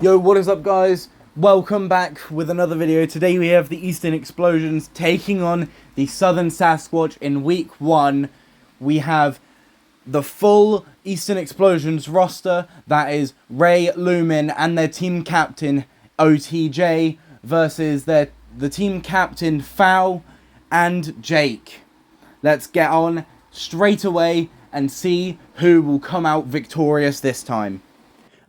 Yo, what is up, guys? Welcome back with another video. Today we have the Eastern Explosions taking on the Southern Sasquatch in week 1. We have the full Eastern Explosions roster. That is Ray, Lumen, and their team captain OTJ versus the team captain Fowl and Jake. Let's get on straight away and see who will come out victorious this time.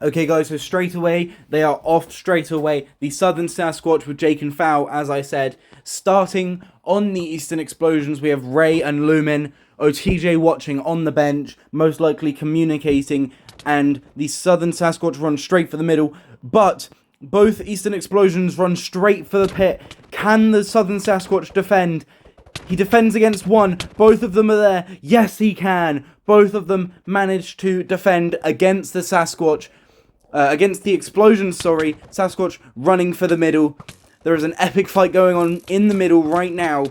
Okay, guys, so straight away, they are off straight away. The Southern Sasquatch with Jake and Fowl, as I said. Starting on the Eastern Explosions, we have Ray and Lumen. OTJ watching on the bench, most likely communicating. And the Southern Sasquatch run straight for the middle. But both Eastern Explosions run straight for the pit. Can the Southern Sasquatch defend? He defends against one. Both of them are there. Yes, he can. Both of them manage to defend against the Sasquatch. Against the Explosions, sorry. Sasquatch running for the middle. There is an epic fight going on in the middle right now.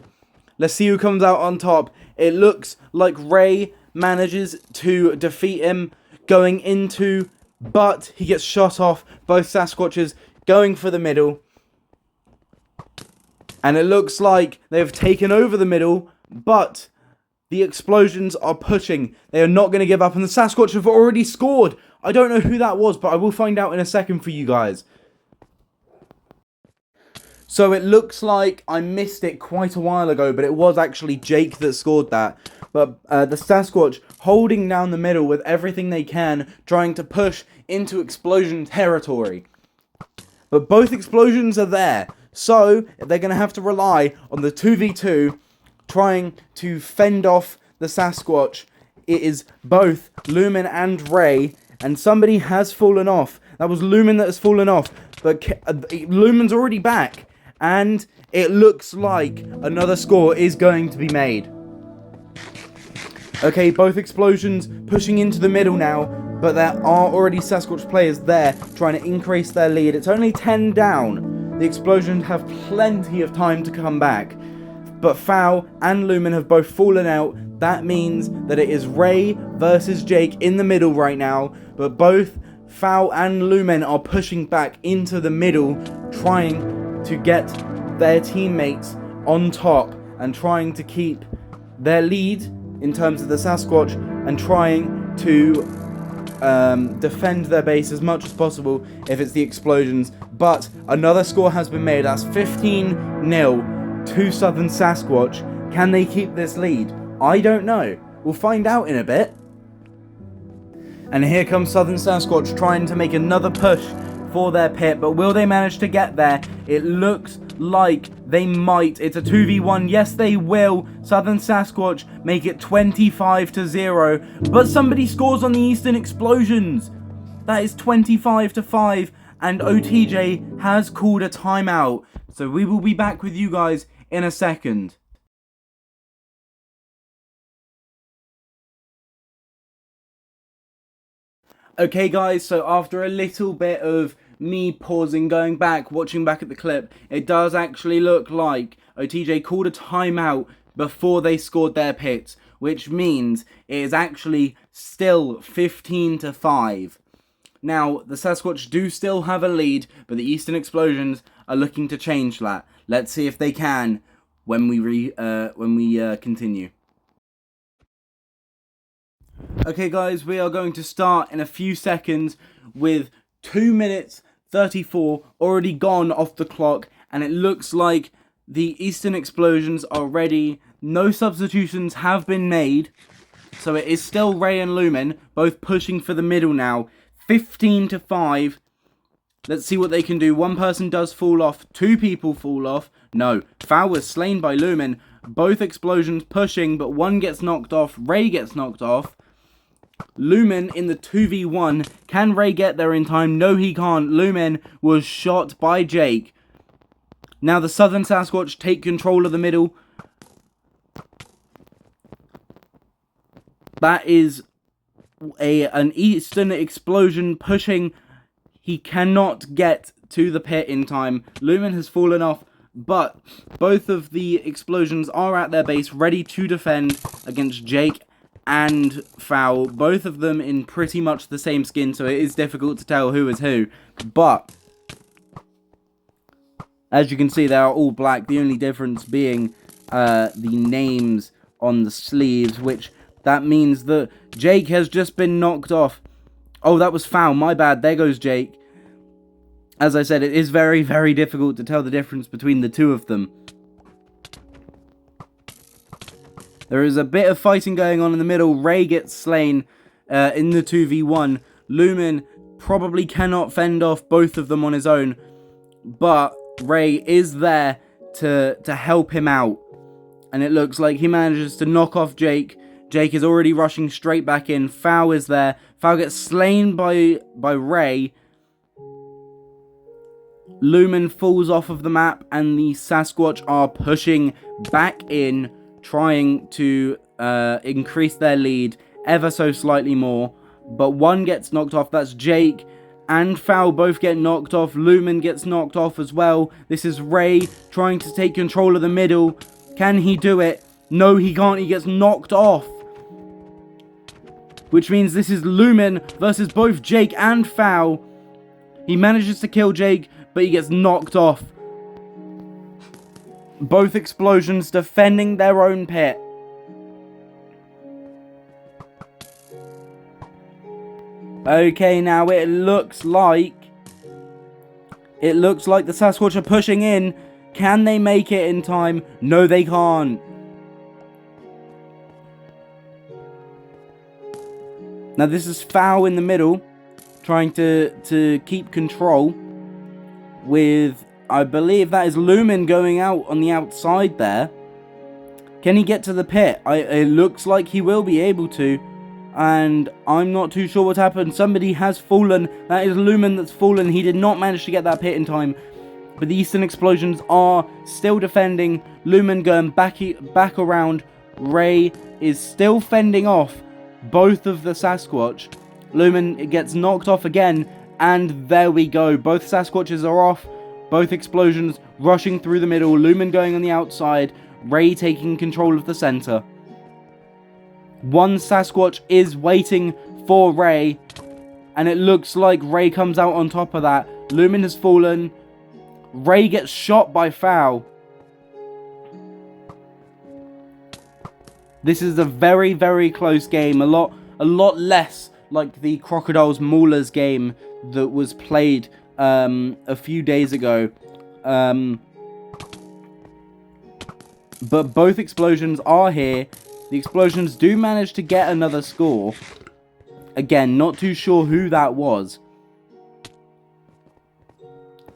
Let's see who comes out on top. It looks like Ray manages to defeat him going into, but he gets shot off. Both Sasquatches going for the middle. And it looks like they've taken over the middle, but the Explosions are pushing. They are not going to give up, and the Sasquatch have already scored. I don't know who that was, but I will find out in a second for you guys. So it looks like I missed it quite a while ago, but it was actually Jake that scored that. But the Sasquatch holding down the middle with everything they can, trying to push into Explosion territory. But both Explosions are there, so they're going to have to rely on the 2v2, trying to fend off the Sasquatch. It is both Lumen and Ray, and somebody has fallen off. That was Lumen that has fallen off, but Lumen's already back, and it looks like another score is going to be made. Okay, both Explosions pushing into the middle now, but there are already Sasquatch players there trying to increase their lead. It's only 10 down. The Explosions have plenty of time to come back, but Fowl and Lumen have both fallen out. That means that it is Ray versus Jake in the middle right now, but both Fowl and Lumen are pushing back into the middle, trying to get their teammates on top and trying to keep their lead in terms of the Sasquatch and trying to defend their base as much as possible if it's the Explosions. But another score has been made. That's 15-0 to Southern Sasquatch. Can they keep this lead? I don't know. We'll find out in a bit. And here comes Southern Sasquatch trying to make another push for their pit, but will they manage to get there? It looks like they might. It's a 2v1. Yes, they will. Southern Sasquatch make it 25-0, but somebody scores on the Eastern Explosions. That is 25-5, and OTJ has called a timeout. So we will be back with you guys in a second. Okay, guys, so after a little bit of me pausing, going back, watching back at the clip, it does actually look like OTJ called a timeout before they scored their pits, which means it is actually still 15-5. Now, the Sasquatch do still have a lead, but the Eastern Explosions are looking to change that. Let's see if they can when we continue. Okay, guys, we are going to start in a few seconds with 2 minutes 34 already gone off the clock, and it looks like the Eastern Explosions are ready. No substitutions have been made, so it is still Ray and Lumen both pushing for the middle now. 15-5. Let's see what they can do. One person does fall off. 2 people fall off. No, Fowl was slain by Lumen. Both Explosions pushing, but one gets knocked off. Ray gets knocked off. Lumen in the 2v1. Can Ray get there in time? No, he can't. Lumen was shot by Jake. Now the Southern Sasquatch take control of the middle. That is an Eastern Explosion pushing. He cannot get to the pit in time. Lumen has fallen off, but both of the Explosions are at their base ready to defend against Jake and Fowl, both of them in pretty much the same skin, so it is difficult to tell who is who. But as you can see, they are all black, the only difference being the names on the sleeves, which that means that Jake has just been knocked off. Oh, that was Fowl, my bad, there goes Jake. As I said, it is very, very difficult to tell the difference between the two of them. There is a bit of fighting going on in the middle. Ray gets slain in the 2v1. Lumen probably cannot fend off both of them on his own, but Ray is there to help him out. And it looks like he manages to knock off Jake. Jake is already rushing straight back in. Fowl is there. Fowl gets slain by Ray. Lumen falls off of the map, and the Sasquatch are pushing back in, trying to increase their lead ever so slightly more. But one gets knocked off. That's Jake and Fowl both get knocked off. Lumen gets knocked off as well. This is Ray trying to take control of the middle. Can he do it? No, he can't. He gets knocked off. Which means this is Lumen versus both Jake and Fowl. He manages to kill Jake, but he gets knocked off. Both explosions defending their own pit. Okay, now it looks like the Sasquatch are pushing in. Can they make it in time? No, they can't. Now this is Fowl in the middle, trying to keep control with, I believe that is Lumen going out on the outside there. Can he get to the pit? It looks like he will be able to, and I'm not too sure what happened. Somebody has fallen. That is Lumen that's fallen. He did not manage to get that pit in time, but the Eastern Explosions are still defending. Lumen going back around. Ray is still fending off both of the Sasquatch. Lumen gets knocked off again, and there we go. Both Sasquatches are off. Both explosions rushing through the middle. Lumen going on the outside. Ray taking control of the center. One Sasquatch is waiting for Ray, and it looks like Ray comes out on top of that. Lumen has fallen. Ray gets shot by Fowl. This is a very, very close game. A lot less like the Crocodiles Maulers game that was played a few days ago. But both explosions are here. The explosions do manage to get another score. Again, not too sure who that was.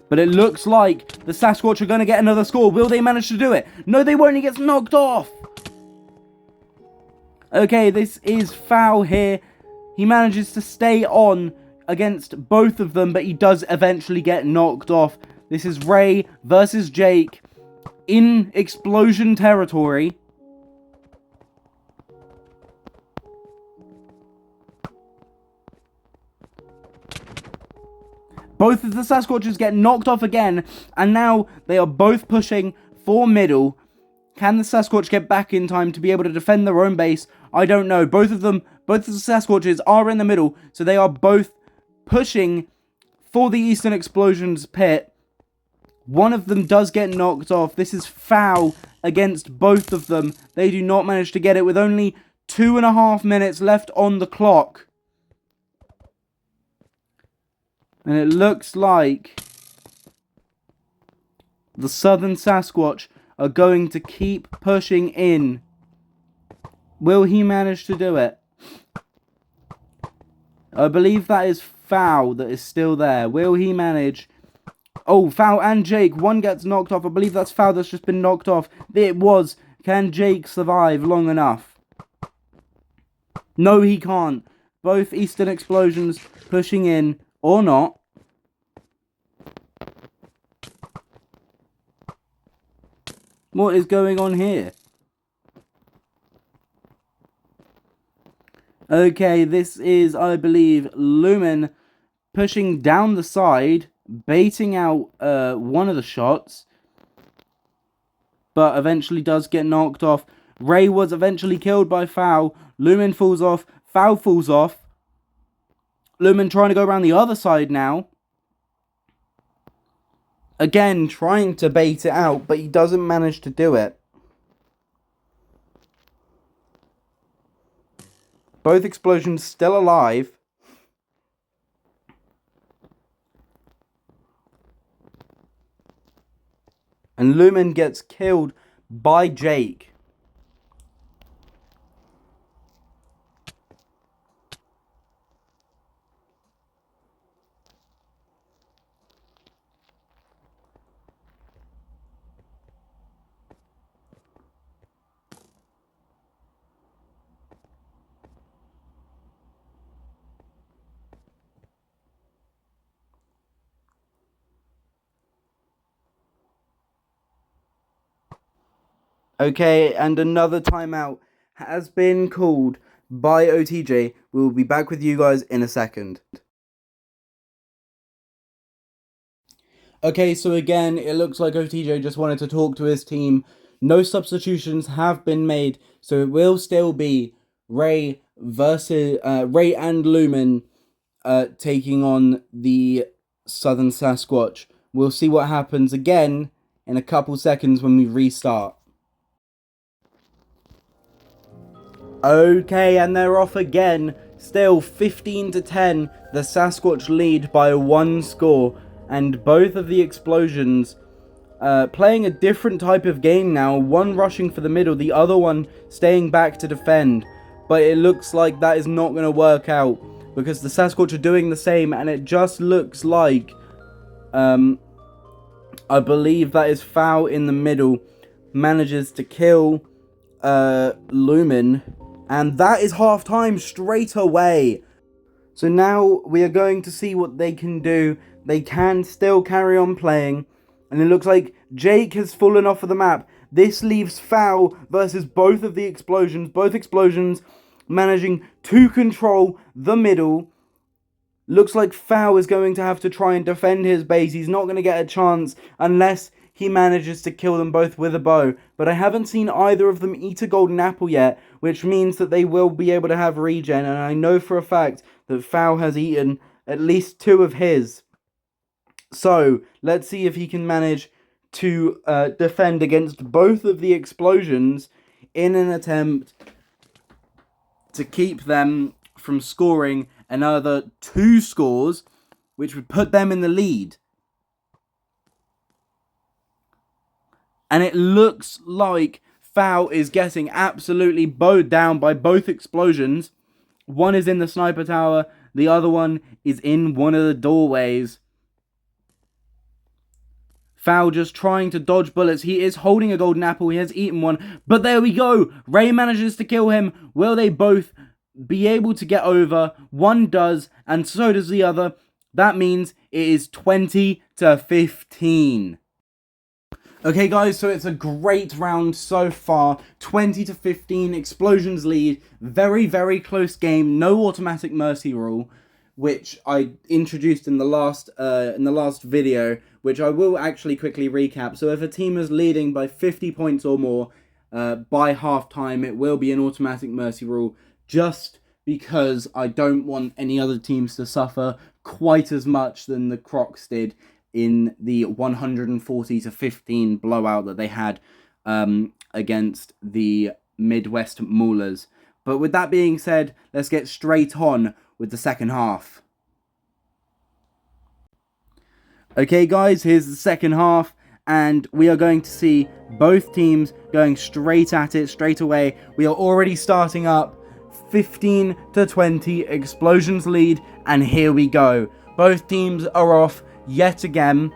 But it looks like the Sasquatch are going to get another score. Will they manage to do it? No, they won't. He gets knocked off. Okay, this is Fowl here. He manages to stay on against both of them, but he does eventually get knocked off. This is Ray versus Jake in explosion territory. Both of the Sasquatches get knocked off again, and now they are both pushing for middle. Can the Sasquatch get back in time to be able to defend their own base? I don't know. Both of the Sasquatches are in the middle, so they are both pushing for the Eastern Explosions pit. One of them does get knocked off. This is Fowl against both of them. They do not manage to get it with only 2.5 minutes left on the clock. And it looks like the Southern Sasquatch are going to keep pushing in. Will he manage to do it? I believe that is Fowl that is still there. Will he manage? Oh, Fowl and Jake. One gets knocked off. I believe that's Fowl that's just been knocked off. It was. Can Jake survive long enough? No, he can't. Both Eastern Explosions pushing in. Or not. What is going on here? Okay, this is, I believe, Lumen pushing down the side, baiting out one of the shots, but eventually does get knocked off. Ray was eventually killed by Fowl. Lumen falls off. Foul falls off. Lumen trying to go around the other side now. Again, trying to bait it out, but he doesn't manage to do it. Both explosions still alive. And Lumen gets killed by Jake. Okay, and another timeout has been called by OTJ. We will be back with you guys in a second. Okay, so again, it looks like OTJ just wanted to talk to his team. No substitutions have been made, so it will still be Ray versus Ray and Lumen taking on the Southern Sasquatch. We'll see what happens again in a couple seconds when we restart. Okay, and they're off again. Still 15-10. The Sasquatch lead by 1 score. And both of the explosions playing a different type of game now. One rushing for the middle, the other one staying back to defend. But it looks like that is not going to work out, because the Sasquatch are doing the same, and it just looks like I believe that is Foul in the middle manages to kill Lumen. And that is half time straight away. So now we are going to see what they can do. They can still carry on playing. And it looks like Jake has fallen off of the map. This leaves Foul versus both of the explosions. Both explosions managing to control the middle. Looks like Foul is going to have to try and defend his base. He's not going to get a chance unless he manages to kill them both with a bow. But I haven't seen either of them eat a golden apple yet, which means that they will be able to have regen. And I know for a fact that Foul has eaten at least 2 of his. So let's see if he can manage to defend against both of the explosions in an attempt to keep them from scoring another 2 scores, which would put them in the lead. And it looks like Foul is getting absolutely bowed down by both explosions. One is in the sniper tower, the other one is in one of the doorways. Foul just trying to dodge bullets. He is holding a golden apple. He has eaten one. But there we go. Ray manages to kill him. Will they both be able to get over? One does, and so does the other. That means it is 20-15. Okay guys, so it's a great round so far. 20-15, Explosions lead. Very, very close game. No automatic mercy rule, which I introduced in the last video, which I will actually quickly recap. So if a team is leading by 50 points or more by half time, it will be an automatic mercy rule, just because I don't want any other teams to suffer quite as much than the Crocs did in the 140-15 blowout that they had against the Midwest Maulers. But with that being said, let's get straight on with the second half. Okay guys, here's the second half, and we are going to see both teams going straight at it straight away. We are already starting up 15-20, Explosions lead, and here we go. Both teams are off yet again,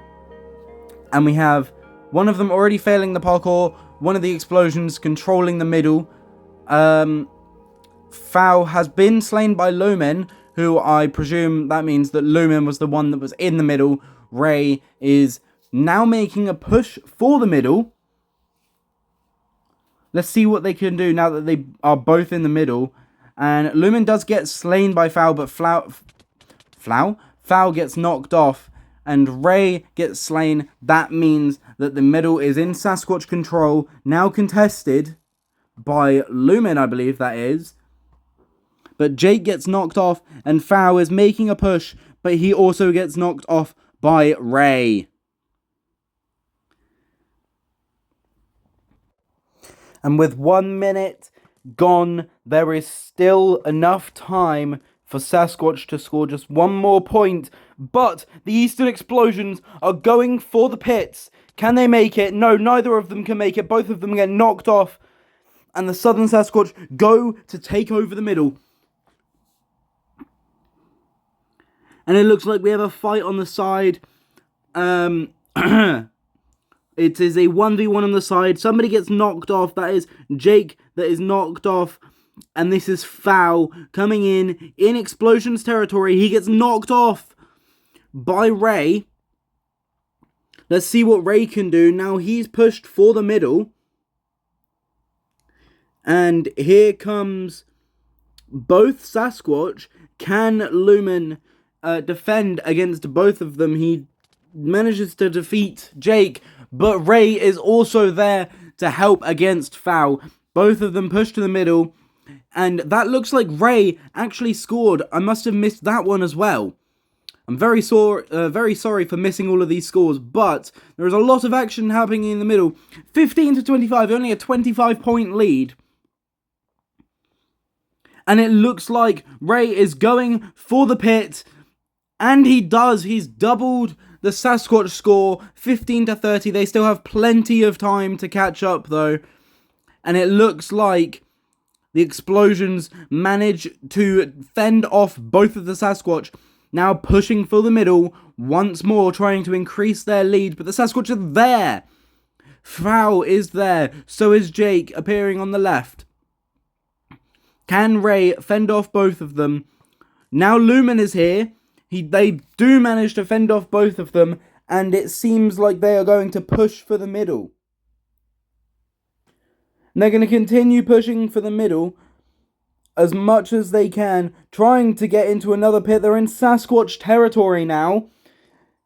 and we have one of them already failing the parkour, one of the explosions controlling the middle. Foul has been slain by Lumen, who I presume that means that Lumen was the one that was in the middle. Ray is now making a push for the middle. Let's see what they can do now that they are both in the middle. And Lumen does get slain by Foul, but Foul gets knocked off, and Ray gets slain. That means that the middle is in Sasquatch control, now contested by Lumen, I believe that is. but Jake gets knocked off, and Fowl is making a push, but he also gets knocked off by Ray. And with 1 minute gone, there is still enough time for Sasquatch to score just one more point. But the Eastern Explosions are going for the pits. Can they make it? No, neither of them can make it. Both of them get knocked off. And the Southern Sasquatch go to take over the middle. And it looks like we have a fight on the side. It is a 1v1 on the side. Somebody gets knocked off. That is Jake that is knocked off. And this is Fowl coming in Explosions territory. He gets knocked off by Ray. Let's see what Ray can do. Now he's pushed for the middle. And here comes both Sasquatch. Can Lumen defend against both of them? He manages to defeat Jake, but Ray is also there to help against Fowl. Both of them push to the middle, and that looks like Ray actually scored. I must have missed that one as well. I'm very sorry for missing all of these scores, but there is a lot of action happening in the middle. 15-25, only a 25-point lead. And it looks like Ray is going for the pit, and he does. He's doubled the Sasquatch score, 15-30. They still have plenty of time to catch up, though. And it looks like the Explosions manage to fend off both of the Sasquatch. Now pushing for the middle, once more trying to increase their lead. But the Sasquatch are there. Fowl is there. So is Jake, appearing on the left. Can Ray fend off both of them? Now Lumen is here. They do manage to fend off both of them, and it seems like they are going to push for the middle. And they're going to continue pushing for the middle as much as they can, trying to get into another pit. They're in Sasquatch territory now.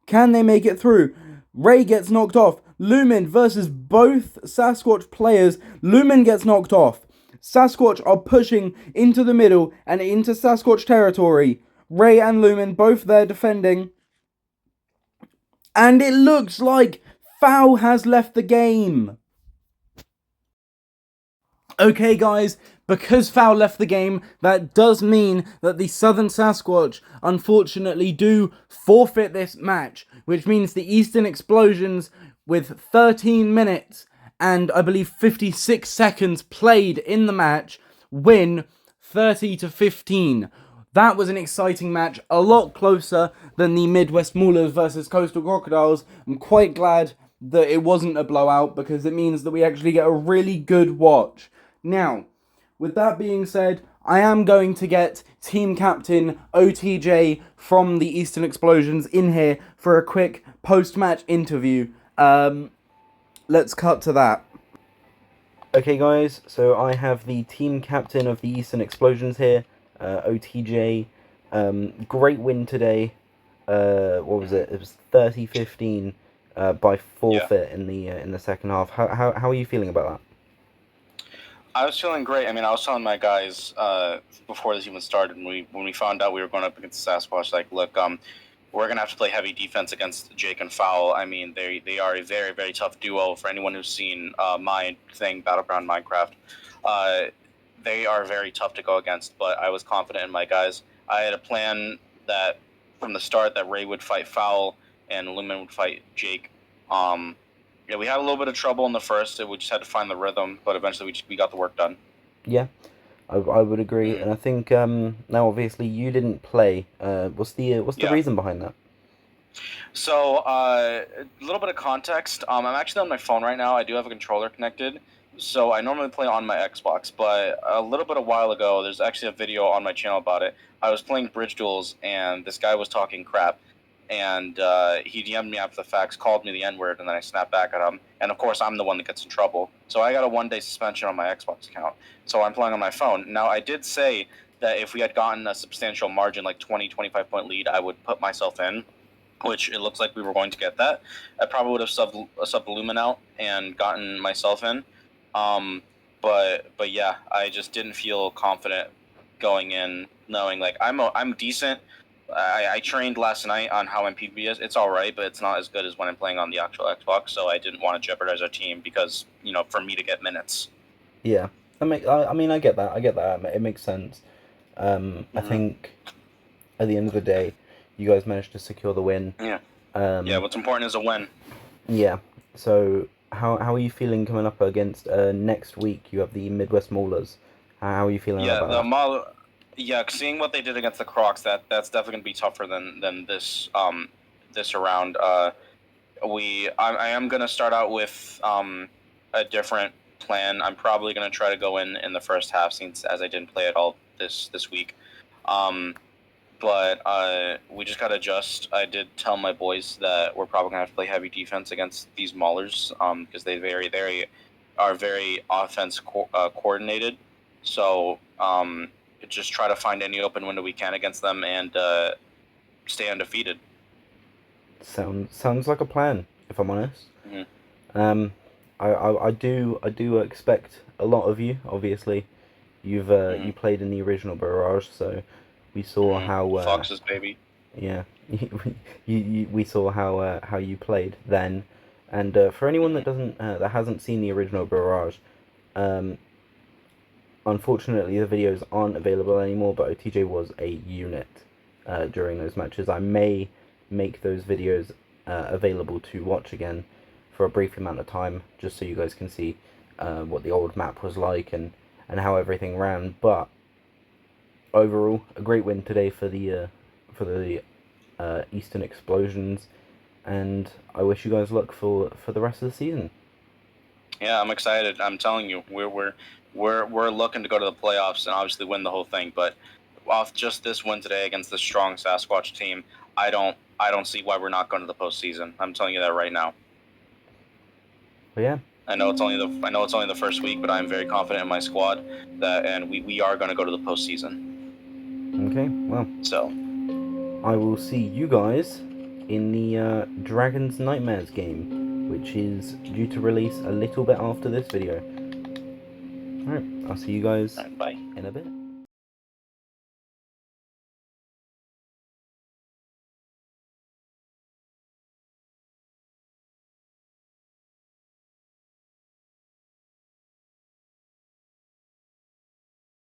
Can they make it through? Ray gets knocked off. Lumen versus both Sasquatch players. Lumen gets knocked off. Sasquatch are pushing into the middle and into Sasquatch territory. Ray and Lumen both there defending. And it looks like Fowl has left the game. Okay, guys, because Fowl left the game, that does mean that the Southern Sasquatch unfortunately do forfeit this match, which means the Eastern Explosions, with 13 minutes and I believe 56 seconds played in the match, win 30-15. That was an exciting match, a lot closer than the Midwest Maulers versus Coastal Crocodiles. I'm quite glad that it wasn't a blowout, because it means that we actually get a really good watch. Now, with that being said, I am going to get Team Captain OTJ from the Eastern Explosions in here for a quick post-match interview. Let's cut to that. Okay, guys, so I have the Team Captain of the Eastern Explosions here. OTJ, great win today. What was it? It was 30-15 by forfeit in the second half. How are you feeling about that? I was feeling great. I mean, I was telling my guys before this even started, when we found out we were going up against Sasquatch, like, look, we're gonna have to play heavy defense against Jake and Fowl. I mean, they are a very, very tough duo. For anyone who's seen my thing, Battleground Minecraft, they are very tough to go against, but I was confident in my guys. I had a plan that from the start that Ray would fight Fowl and Lumen would fight Jake. Yeah, we had a little bit of trouble in the first. We just had to find the rhythm, but eventually we got the work done. Yeah, I would agree, and I think now obviously you didn't play. What's the reason behind that? So a little bit of context. I'm actually on my phone right now. I do have a controller connected. So I normally play on my Xbox, but a little bit a while ago, there's actually a video on my channel about it. I was playing Bridge Duels, and this guy was talking crap, and he DM'd me after the facts, called me the N-word, and then I snapped back at him. And of course, I'm the one that gets in trouble. So I got a 1-day suspension on my Xbox account. So I'm playing on my phone. Now, I did say that if we had gotten a substantial margin, like 20, 25-point lead, I would put myself in, which it looks like we were going to get that. I probably would have subbed Lumen out and gotten myself in. But yeah, I just didn't feel confident going in knowing like I'm decent. I trained last night on how MPB is. It's all right, but it's not as good as when I'm playing on the actual Xbox. So I didn't want to jeopardize our team because for me to get minutes. Yeah, I mean, I get that. I get that. It makes sense. I Mm-hmm. think at the end of the day, you guys managed to secure the win. Yeah. Yeah. What's important is a win. Yeah. So how are you feeling coming up against next week? You have the Midwest Maulers. How are you feeling Yeah. about The that? Mal. Yeah. Seeing what they did against the Crocs, that's definitely gonna be tougher than this round. I am gonna start out with a different plan. I'm probably gonna try to go in the first half since as I didn't play at all this week. Um, but we just gotta adjust. I did tell my boys that we're probably gonna have to play heavy defense against these maulers because they are very coordinated. So just try to find any open window we can against them and stay undefeated. Sounds like a plan, if I'm honest. Mm-hmm. Um, I do expect a lot of you. Obviously, Mm-hmm. you played in the original Barrage, so we saw how Fox's baby. yeah, we saw how you played then. And for anyone Mm-hmm. that hasn't seen the original Barrage, um, unfortunately the videos aren't available anymore. But OTJ was a unit during those matches. I may make those videos available to watch again for a brief amount of time, just so you guys can see what the old map was like and how everything ran. But overall, a great win today for the Eastern Explosions, and I wish you guys luck for the rest of the season. Yeah, I'm excited. I'm telling you, we're looking to go to the playoffs and obviously win the whole thing. But off just this win today against the strong Sasquatch team, I don't see why we're not going to the postseason. I'm telling you that right now. But yeah, I know it's only the first week, but I'm very confident in my squad and we are going to go to the postseason. okay, well, So I will see you guys in the Dragon's Nightmares game, which is due to release a little bit after this video. Alright, I'll see you guys bye. in a bit.